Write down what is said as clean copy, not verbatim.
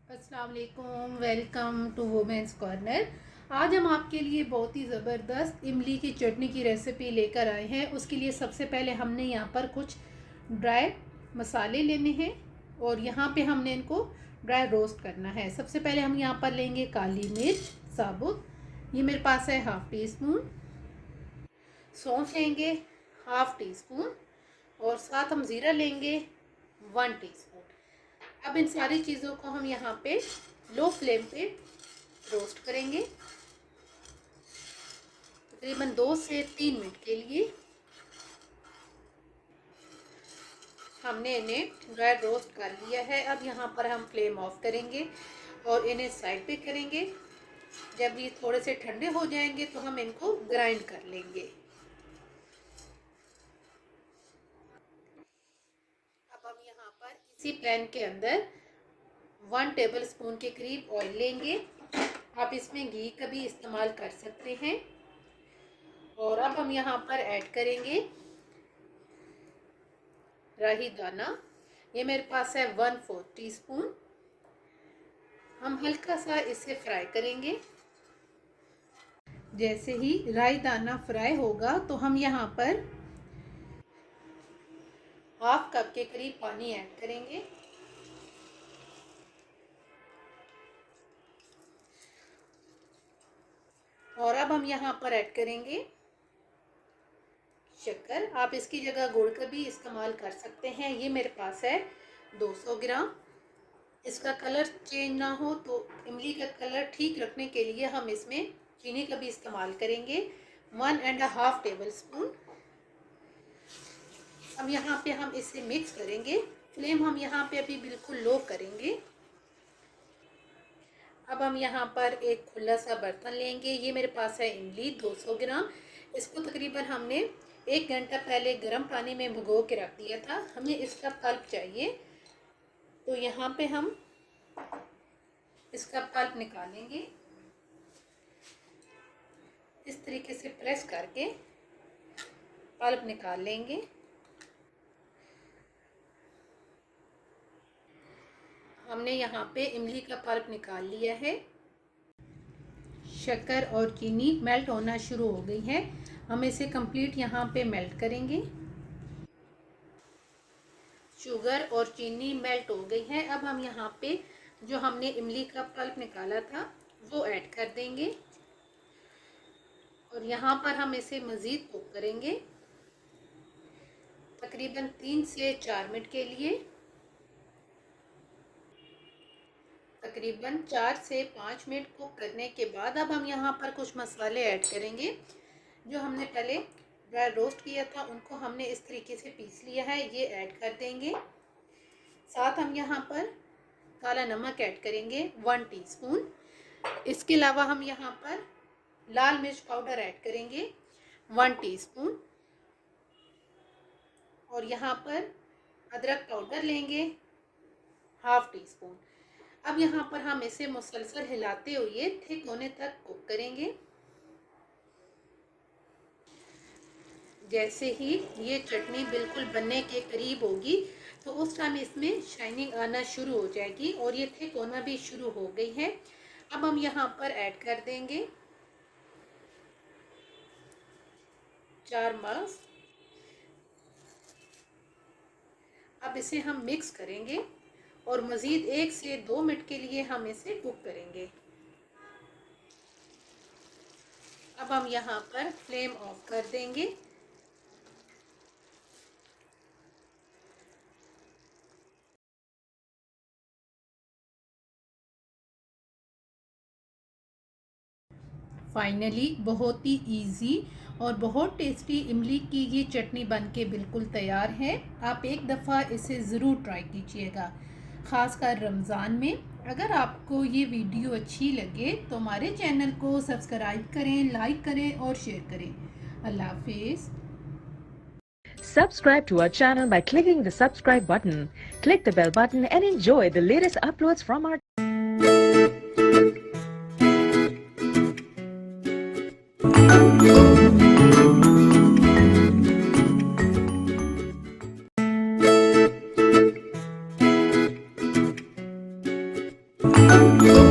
अस्सलाम वालेकुम, welcome to women's corner. आज हम आपके लिए बहुत ही ज़बरदस्त इमली की चटनी की रेसिपी लेकर आए हैं। उसके लिए सबसे पहले हमने यहाँ पर कुछ ड्राई मसाले लेने हैं और यहाँ पे हमने इनको ड्राई रोस्ट करना है। सबसे पहले हम यहाँ पर लेंगे काली मिर्च साबुत, ये मेरे पास है हाफ़ टी स्पून। सौंफ लेंगे हाफ़ टी स्पून और साथ हम ज़ीरा लेंगे 1 टीस्पून। अब इन सारी चीज़ों को हम यहाँ पे लो फ्लेम पे रोस्ट करेंगे तकरीबन 2 से 3 मिनट के लिए। हमने इन्हें ड्राई रोस्ट कर लिया है। अब यहाँ पर हम फ्लेम ऑफ करेंगे और इन्हें साइड पे करेंगे। जब ये थोड़े से ठंडे हो जाएंगे तो हम इनको ग्राइंड कर लेंगे। अब हम यहाँ पर इसी पैन के अंदर 1 टेबल स्पून के करीब ऑयल लेंगे। आप इसमें घी का भी इस्तेमाल कर सकते हैं। और अब हम यहाँ पर ऐड करेंगे राही दाना, ये मेरे पास है 1/4 टीस्पून। हम हल्का सा इसे फ्राई करेंगे। जैसे ही राई दाना फ्राई होगा तो हम यहाँ पर हाफ कप के करीब पानी ऐड करेंगे। और अब हम यहाँ पर ऐड करेंगे शक्कर। आप इसकी जगह गुड़ का भी इस्तेमाल कर सकते हैं। ये मेरे पास है 200 ग्राम। इसका कलर चेंज ना हो तो इमली का कलर ठीक रखने के लिए हम इसमें चीनी का भी इस्तेमाल करेंगे 1.5 टेबल स्पून। अब यहाँ पे हम इसे मिक्स करेंगे। फ्लेम हम यहाँ पे अभी बिल्कुल लो करेंगे। अब हम यहाँ पर एक खुला सा बर्तन लेंगे। ये मेरे पास है इमली 200 ग्राम। इसको तकरीबन हमने 1 घंटा पहले गर्म पानी में भिगो के रख दिया था। हमें इसका पल्प चाहिए तो यहाँ पे हम इसका पल्प निकालेंगे। इस तरीके से प्रेस करके पल्प निकाल लेंगे। हमने यहाँ पे इमली का पल्प निकाल लिया है। शक्कर और चीनी मेल्ट होना शुरू हो गई है। हम इसे कंप्लीट यहाँ पे मेल्ट करेंगे। शुगर और चीनी मेल्ट हो गई है। अब हम यहाँ पे जो हमने इमली का पल्प निकाला था वो ऐड कर देंगे और यहाँ पर हम इसे मज़ीद कुक करेंगे तकरीबन 3 से 4 मिनट के लिए। तकरीबन 4 से 5 मिनट कुक करने के बाद अब हम यहाँ पर कुछ मसाले ऐड करेंगे। जो हमने पहले ड्राई रोस्ट किया था उनको हमने इस तरीके से पीस लिया है, ये ऐड कर देंगे। साथ हम यहाँ पर काला नमक ऐड करेंगे 1 टीस्पून। इसके अलावा हम यहाँ पर लाल मिर्च पाउडर ऐड करेंगे 1 टीस्पून। और यहाँ पर अदरक पाउडर लेंगे हाफ टीस्पून। अब यहाँ पर हम इसे मुसलसल हिलाते हुए थिक होने तक कुक करेंगे। जैसे ही ये चटनी बिल्कुल बनने के करीब होगी तो उस टाइम इसमें शाइनिंग आना शुरू हो जाएगी और ये थिक होना भी शुरू हो गई है। अब हम यहाँ पर ऐड कर देंगे 4 मर्च। अब इसे हम मिक्स करेंगे और मज़ीद 1 से 2 मिनट के लिए हम इसे कुक करेंगे। अब हम यहाँ पर फ्लेम ऑफ कर देंगे। फाइनली बहुत ही इजी और बहुत टेस्टी इमली की ये चटनी बनके बिल्कुल तैयार है। आप एक दफ़ा इसे ज़रूर ट्राई कीजिएगा, ख़ासकर रमज़ान में। अगर आपको ये वीडियो अच्छी लगे तो हमारे चैनल को सब्सक्राइब करें, लाइक करें और शेयर करें। अल्लाह हाफिज़। Subscribe to our channel by clicking the subscribe button. Click the bell button and enjoy the latest uploads from our हैं।